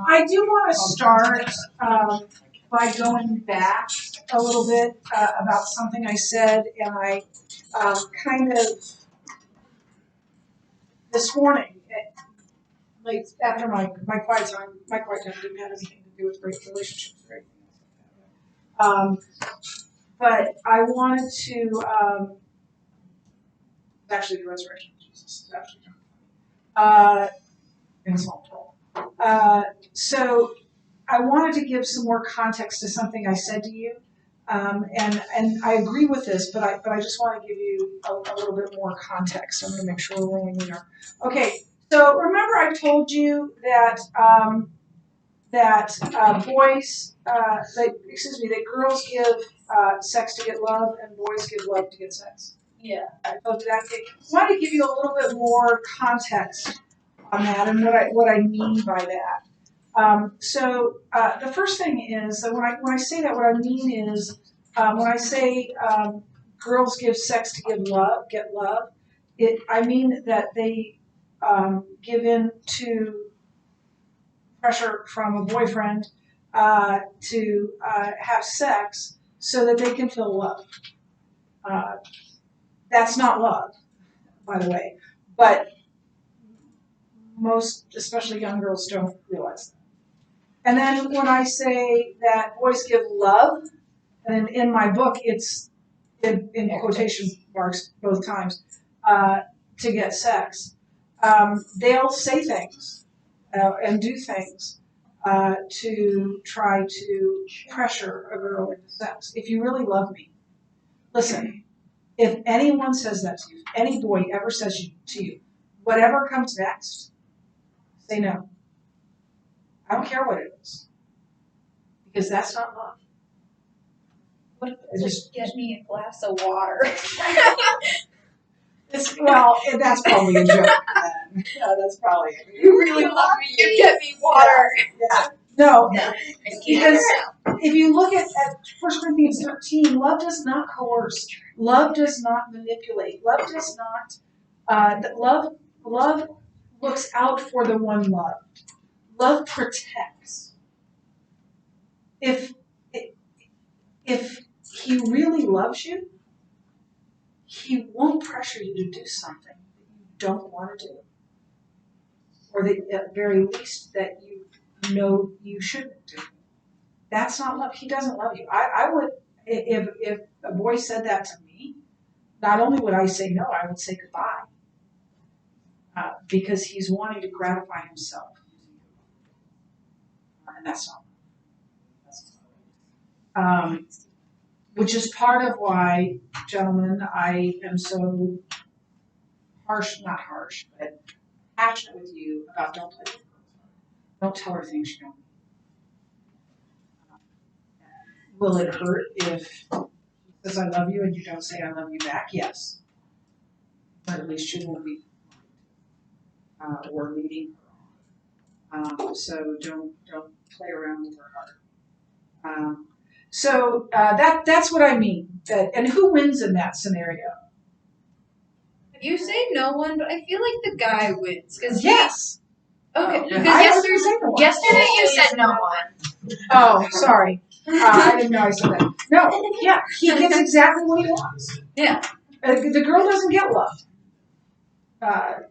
I do want to start by going back a little bit about something I said, and I kind of this morning, late after my quiet time didn't have anything to do with great relationships or anything else like that. But I wanted to actually the resurrection of Jesus. Actually, in small talk. So I wanted to give some more context to something I said to you, and I agree with this, but I just want to give you a little bit more context. I'm going to make sure we're rolling here. Okay, so remember I told you that that girls give sex to get love and boys give love to get sex. Yeah. I told you that. I wanted to give you a little bit more context on that and what I mean by that. So the first thing is that when I say that, what I mean is when I say girls give sex to get love, I mean that they give in to pressure from a boyfriend to have sex so that they can feel love. That's not love, by the way, but most, especially young girls, don't realize that. And then when I say that boys give love, and in my book it's in quotation marks both times, to get sex, they'll say things and do things to try to pressure a girl into sex. If you really love me, listen, if anyone says that to you, if any boy ever says to you, whatever comes next, say no. I don't care what it is. Because that's not love. What if just get me a glass of water? Well, that's probably a joke. Yeah, that's probably it. You really love me, you get me water. Yeah. No, because if you look at 1 Corinthians 13, love does not coerce. Love does not manipulate. Love does not, love looks out for the one loved. Love protects. If he really loves you, he won't pressure you to do something that you don't want to do, or that at very least that you know you shouldn't do. That's not love. He doesn't love you. I would, if a boy said that to me, not only would I say no, I would say goodbye, because he's wanting to gratify himself, and that's not love. Which is part of why, gentlemen, I am so not harsh, but passionate with you about don't play with girls. Don't tell her things you don't mean. Will it hurt if he says I love you and you don't say I love you back? Yes. But at least you won't be or leading her on. So don't play around with her heart. So that's what I mean. And who wins in that scenario? You say no one, but I feel like the guy wins. Yes. Okay. Yeah. Because yesterday you said no one. Oh, sorry. I didn't know I said that. No, yeah, he gets exactly what he wants. Yeah. The girl doesn't get love.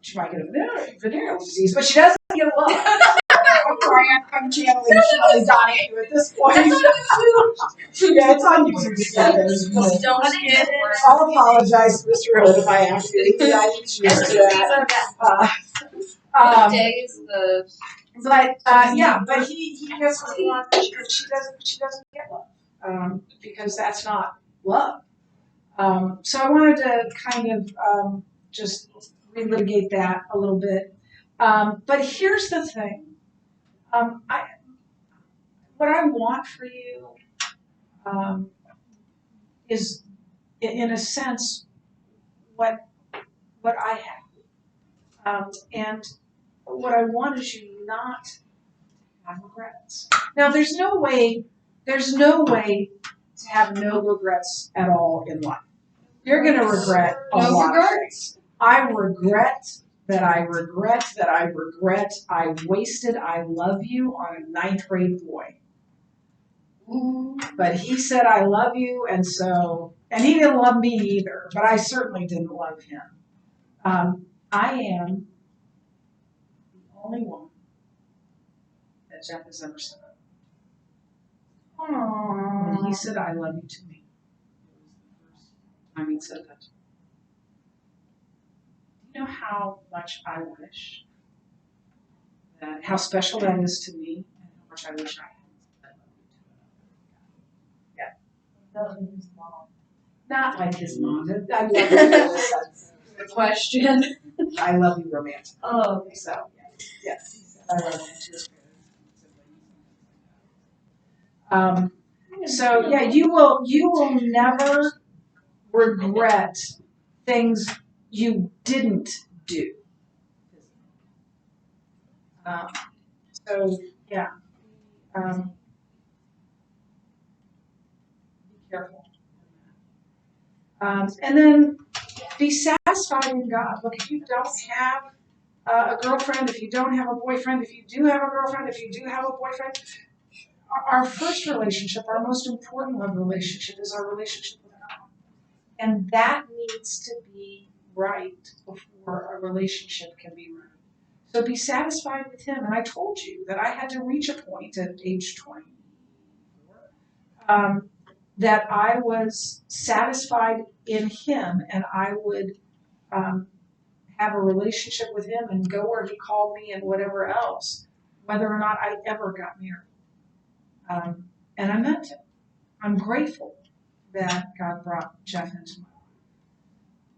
She might get a venereal disease, but she doesn't get love. I'm sorry, I'm channeling Shelley Donahue at this point. Yeah, it's on YouTube. Don't get it. I'll apologize, Mr. Hood, if I ask you. I used to that. What day is the? But but he gets what he wants. She doesn't get love because that's not love. So I wanted to kind of just relitigate that a little bit. But here's the thing. What I want for you is, in a sense, what I have, and what I want is you not to have regrets. Now, there's no way to have no regrets at all in life. You're going to regret a lot of things. I regret that I regret, I wasted I love you on a 9th grade boy. But he said I love you, and he didn't love me either, but I certainly didn't love him. I am the only woman that Jeff has ever said. When he said I love you to me, it was the first time he said that to me. Do you know how much I wish that, how special that is to me, and how much I wish I had said I love you to another? Yeah. That was his mom. Not like his mom. I love you. The question. I love you romantic. Oh, okay. So, yes, I love him too. So yeah, you will never regret things you didn't do. So yeah, be careful. And then be satisfied in God. Look, if you don't have a girlfriend, if you don't have a boyfriend, if you do have a girlfriend, if you do have a boyfriend, our first relationship, our most important love relationship is our relationship with God. And that needs to be right before a relationship can be right. So be satisfied with Him. And I told you that I had to reach a point at age 24 that I was satisfied in Him, and I would have a relationship with Him and go where He called me and whatever else, whether or not I ever got married. And I meant it. I'm grateful that God brought Jeff into my life.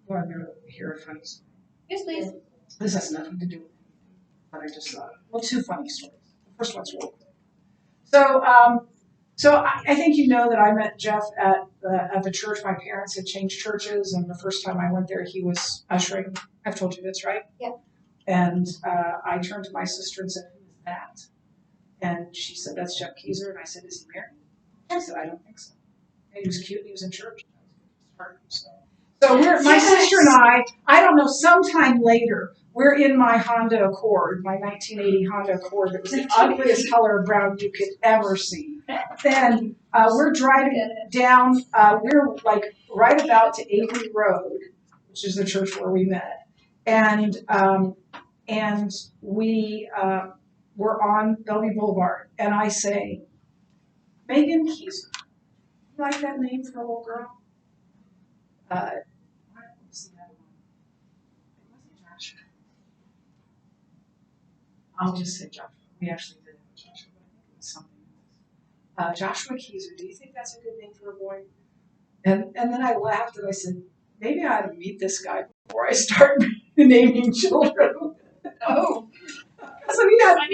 Well, I'm going to hear a funny story. Yes, please. This has nothing to do with anything, but I just thought, well, 2 funny stories. The first one's real quick. So I think you know that I met Jeff at the church. My parents had changed churches, and the first time I went there, he was ushering. I've told you this, right? Yeah. And I turned to my sister and said, "Who is that?" And she said, "That's Jeff Keyser." And I said, "Is he married?" I said, "I don't think so." And he was cute. And he was in church. So my sister and I don't know, sometime later, we're in my Honda Accord, my 1980 Honda Accord that was the ugliest color of brown you could ever see. Then we're driving down, we're like right about to Avery Road, which is the church where we met. And we were on Bellevue Boulevard. And I say, "Megan Keyser, you like that name for a little girl?" What's the other one? It wasn't Joshua. I'll just say Joshua. We actually did have Joshua, but I think it was something else. Joshua Keyser, do you think that's a good name for a boy? And then I laughed and I said, maybe I ought to meet this guy before I start naming children. Oh. So he didn't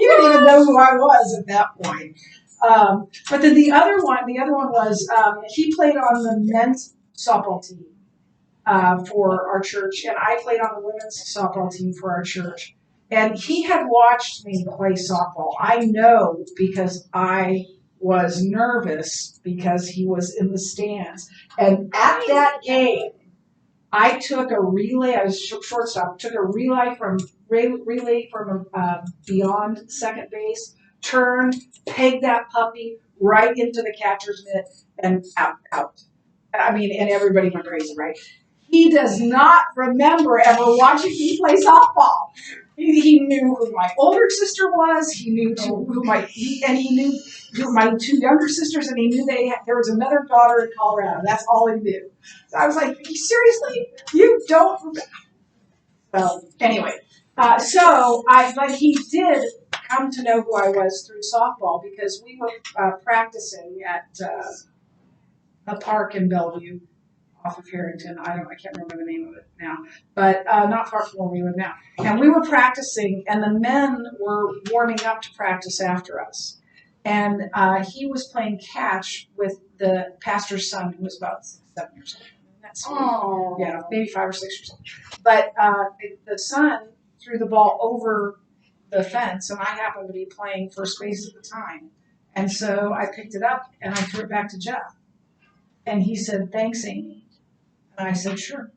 even know who I was at that point. But then the other one was he played on the men's softball team for our church, and I played on the women's softball team for our church. And he had watched me play softball. I know because I was nervous because he was in the stands. And at that game, I took a relay. I was shortstop. Took a relay from beyond second base. Turned, pegged that puppy right into the catcher's mitt, and out. I mean, and everybody went crazy, right? He does not remember ever watching me play softball. He knew who my older sister was. He knew who my 2 younger sisters, and he knew there was another daughter in Colorado. That's all he knew. So I was like, seriously, you don't remember? So anyway, but he did come to know who I was through softball because we were practicing at a park in Bellevue off of Harrington. I can't remember the name of it now, but not far from where we live now. And we were practicing, and the men were warming up to practice after us. And he was playing catch with the pastor's son, who was about 6, 7 years old. That's Oh. Yeah, maybe 5 or 6 years old. But the son threw the ball over the fence, and I happened to be playing first base at the time. And so I picked it up, and I threw it back to Jeff. And he said, "Thanks, Amy." And I said, "Sure."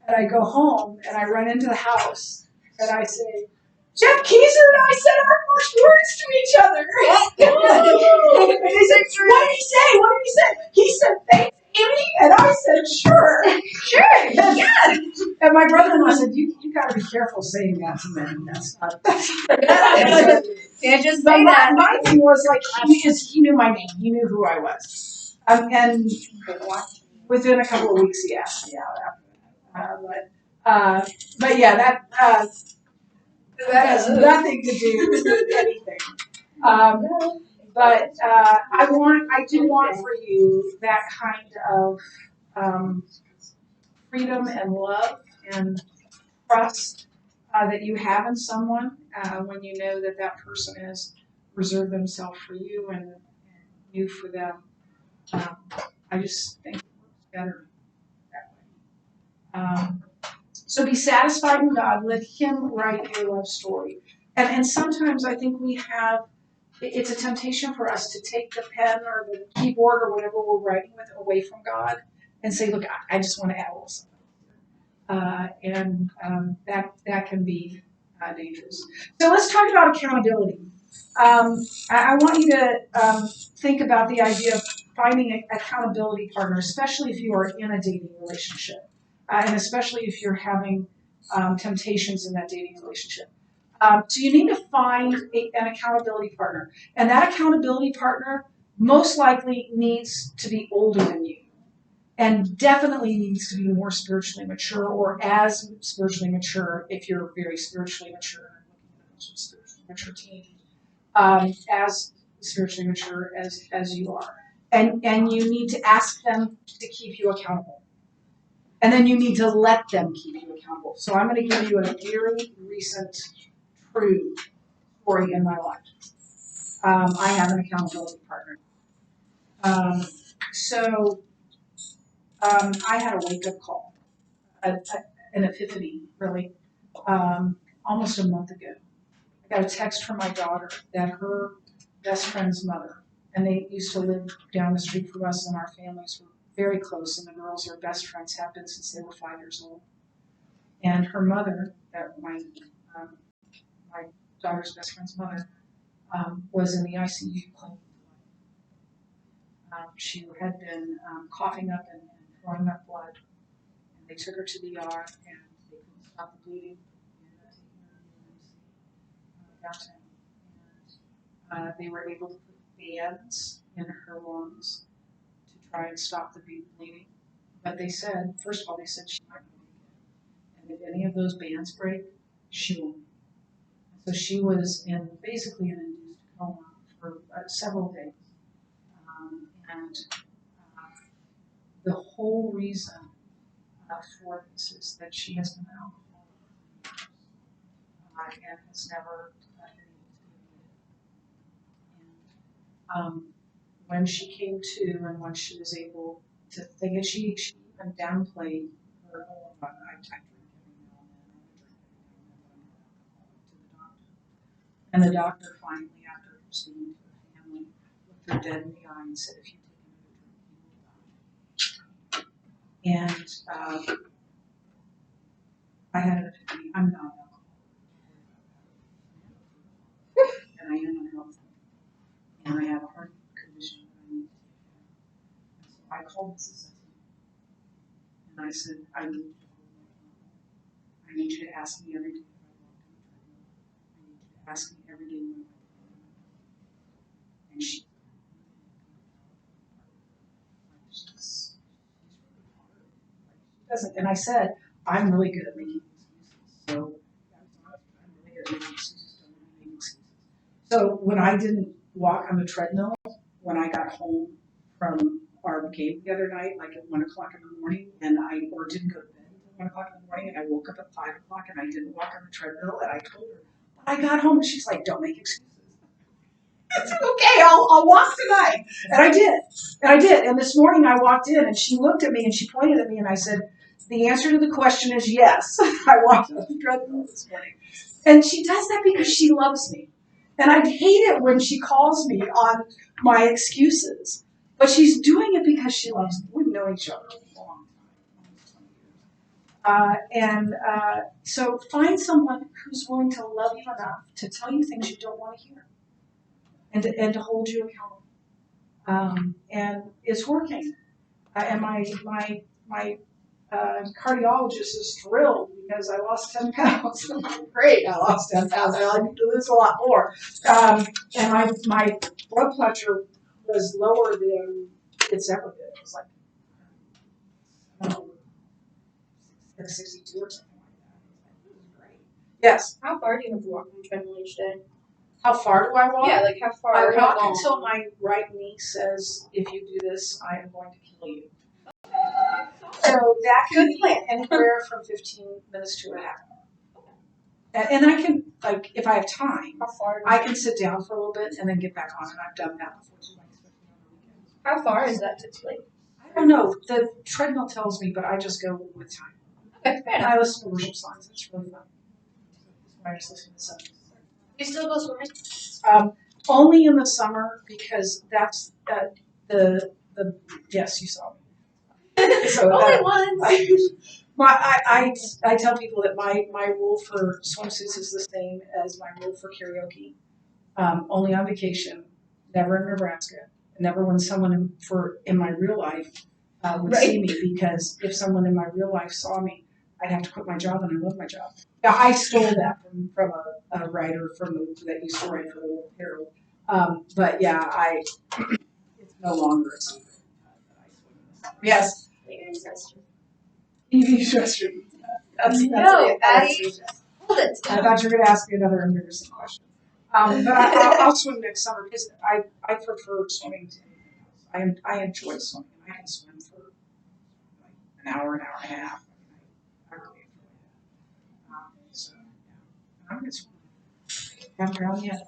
And I go home and I run into the house and I say, Jeff Keyser and I said our first words to each other. And they said, what did he say? What did he say? He said, thanks, Amy. And I said, sure. Sure. Yeah. And my brother-in-law said, you got to be careful saying that to men. That's not. Can't just But say that. my thing was like, he knew my name. He knew who I was. And within a couple of weeks, he asked me out. But yeah, that has nothing to do with anything. But I do want for you that kind of freedom and love and trust that you have in someone when you know that that person has reserved themselves for you and you for them. I just think it works better that way. So be satisfied in God. Let Him write your love story. And sometimes I think it's a temptation for us to take the pen or the keyboard or whatever we're writing with away from God and say, look, I just want to add a little something. That can be dangerous. So let's talk about accountability. I want you to think about the idea of finding an accountability partner, especially if you are in a dating relationship, and especially if you're having temptations in that dating relationship. So you need to find an accountability partner, and that accountability partner most likely needs to be older than you. And definitely needs to be more spiritually mature, or as spiritually mature if you're very spiritually mature, spiritually mature teen, as spiritually mature as you are. And you need to ask them to keep you accountable. And then you need to let them keep you accountable. So I'm going to give you a very recent true story in my life. I have an accountability partner. I had a wake-up call, an epiphany, really, almost a month ago. I got a text from my daughter that her best friend's mother, and they used to live down the street from us, and our families were very close, and the girls are best friends, have been since they were 5 years old. And her mother, my daughter's best friend's mother, was in the ICU clinic. She had been coughing up and throwing up blood. And they took her to the ER, and they couldn't stop the bleeding. Downtown. And they were able to put bands in her lungs to try and stop the bleeding. But they said, first of all, they said she might not make it. And if any of those bands break, she won't. So she was basically in an induced coma for several days. The whole reason for this is that she has been an alcoholic and has never been able to. When she came to and when she was able to think it, she even downplayed her own. I drink every now and then, to the doctor. And the doctor finally, after speaking to her family, looked her dead in the eye and said, if you take another drink, you will die. And I had an epiphany. I'm not alcoholic. And I am unhealthy. And I have a heart condition that I need to take care of. So I called Mrs. And I said, I need you to hold me accountable. I need you to ask me every day if I walk in the treadmill. I need you to ask me every day when I walk in the treadmill. And she doesn't. And I said, I'm really good at making excuses. So I'm really good at making excuses. Don't really make excuses. So when I didn't walk on the treadmill, when I got home from our game the other night, like at 1 o'clock in the morning, or didn't go to bed at 1 o'clock in the morning, and I woke up at 5 o'clock and I didn't walk on the treadmill, and I told her, but I got home, and she's like, don't make excuses. I said, okay, I'll walk tonight. And I did. And this morning I walked in, and she looked at me, and she pointed at me, and I said, the answer to the question is yes. I walked on the treadmill this morning. And she does that because she loves me. And I hate it when she calls me on my excuses. But she's doing it because she loves me. We've known each other a long time, almost 20 So find someone who's willing to love you enough to tell you things you don't want to hear, and to hold you accountable. And it's working. And my cardiologist is thrilled because I lost 10 pounds. I'm like, great, I lost 10 pounds. I need to lose a lot more. And my blood pressure was lower than it's ever been. It was like, I don't know, 62 or something like that. It was great. Yes. How far do you have to walk on the treadmill each day? How far do I walk? Yeah, like how far? I how walk long? until my right knee says, if you do this, I am going to kill you. So that can be anywhere from 15 minutes to an hour. And I can, like, if I have time, How far? I can sit down for a little bit and then get back on it. I've done that before too, like especially on the weekends. How far is that typically? I don't know. The treadmill tells me, but I just go with time. Okay, fair And enough. I listen to worship songs. It's really fun. I just listen to songs. You still go swimming? Only in the summer because that's the yes, you saw me. So Only once. I tell people that my rule for swimsuits is the same as my rule for karaoke. Only on vacation, never in Nebraska, never when someone in my real life would see me, because if someone in my real life saw me, I'd have to quit my job, and I love my job. Now, I stole that from a writer that used to write for the World Herald. But yeah, it's no longer a secret that I swim in the summer. Yes. EV restroom. No, Addie. Hold it. I thought you were going to ask me another embarrassing question. But I'll swim next summer because I prefer swimming to anything else. I enjoy swimming. I can swim for like an hour and a half. I really enjoy it. So yeah, I'm going to swim. Haven't drowned yet.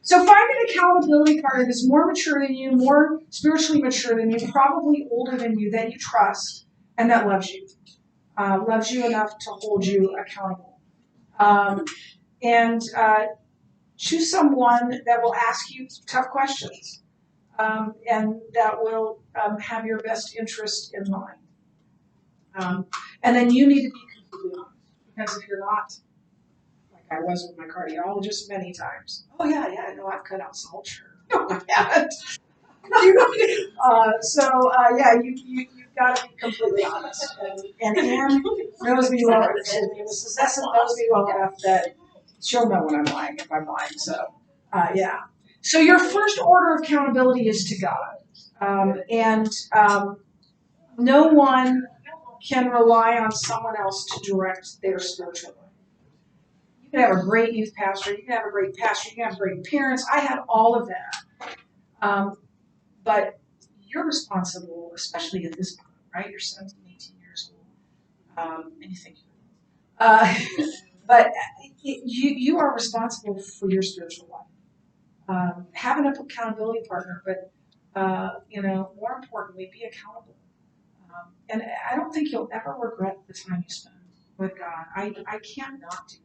So find an accountability partner that's more mature than you, more spiritually mature than you, probably older than you, that you trust, and that loves you. Loves you enough to hold you accountable. And choose someone that will ask you tough questions, and that will have your best interest in mind. And then you need to be completely honest, because if you're not, I was with my cardiologist many times. Oh yeah, no, I've cut out salt, sure. No, I haven't. You've got to be completely honest. And Anne knows me well, Mrs. Essen knows me well enough that she'll know when I'm lying if I'm lying. So, yeah. So your first order of accountability is to God. No one can rely on someone else to direct their spiritual life. You can have a great youth pastor, you can have a great pastor, you can have great parents. I had all of that. But you're responsible, especially at this point, right? You're 17, 18 years old. And you think but you are responsible for your spiritual life. Have an accountability partner, but more importantly, be accountable. And I don't think you'll ever regret the time you spend with God. I can't not do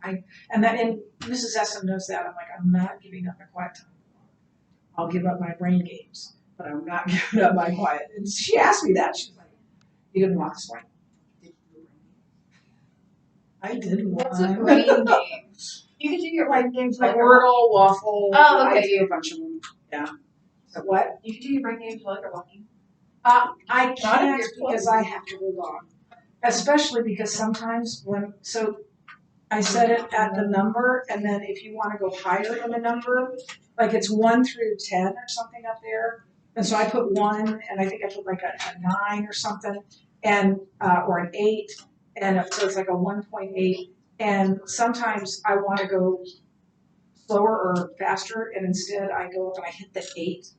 that. And Mrs. Essen knows that. I'm not giving up my quiet time. I'll give up my brain games, but I'm not giving up my quiet. And she asked me that. She was like, "You didn't walk this morning?" I did one. What's a brain game? You could do your brain games like Wordle, Waffle. Oh, okay. I do a bunch of them. Yeah. So what? You could do your brain games while you're walking. I can't because I have to hold on. Especially because sometimes I set it at the number, and then if you want to go higher than the number, like it's 1 through 10 or something up there, and so I put 1, and I think I put like a 9 or something, and or an 8, and so it's like a 1.8, and sometimes I want to go slower or faster, and instead I go up and I hit the 8.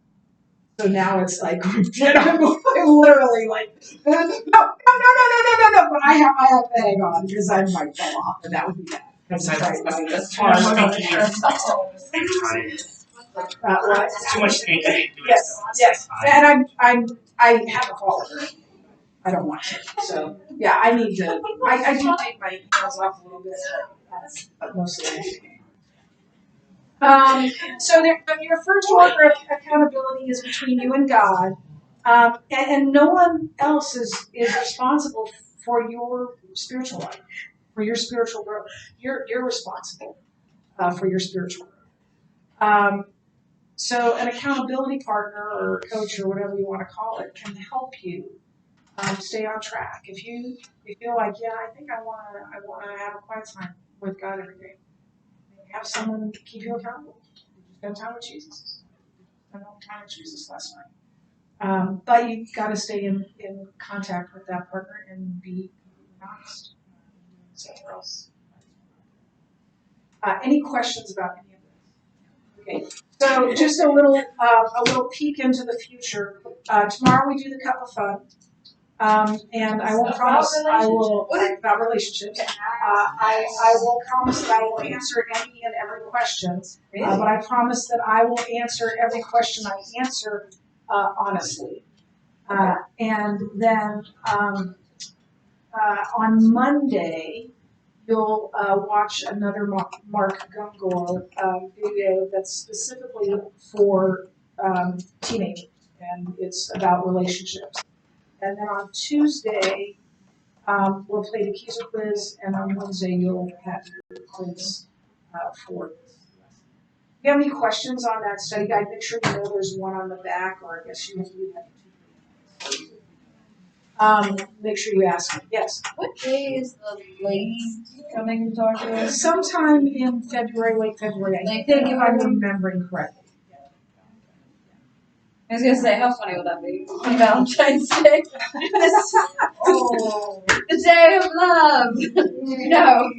So now it's like, I'm literally like, no, but I have to hang on because I might fall off, and that would be bad. That's too much pain. Yes. And I have a fall. I don't want to. So yeah, I need to. I do take my hands off a little bit, but mostly. So your first order of accountability is between you and God, And no one else is responsible for your spiritual life, for your spiritual growth. You're responsible for your spiritual growth. So an accountability partner or coach or whatever you want to call it can help you stay on track. If you feel like, yeah, I think I want to have a quiet time with God every day, have someone keep you accountable. Did you spend time with Jesus? I spent time with Jesus last night. But you've got to stay in contact with that partner and be honest. Somewhere else. Any questions about any of this? Okay. So just a little peek into the future. Tomorrow we do the Cup of Fun, and I won't promise I will about relationships. I will promise that I will answer any and every question. But I promise that I will answer every question I answer honestly. And then on Monday, you'll watch another Mark Gungor video that's specifically for teenagers, and it's about relationships. And then on Tuesday, we'll play the Keezer quiz, and on Wednesday, you'll have your quiz for this lesson. If you have any questions on that study guide, make sure you know there's one on the back, or I guess you have two. Make sure you ask me. Yes. What day is the lady coming to talk to us? Sometime in February, late February, I think, if I'm remembering correctly. I was gonna say, how funny would that be on Valentine's Day? Oh. The day of love. No.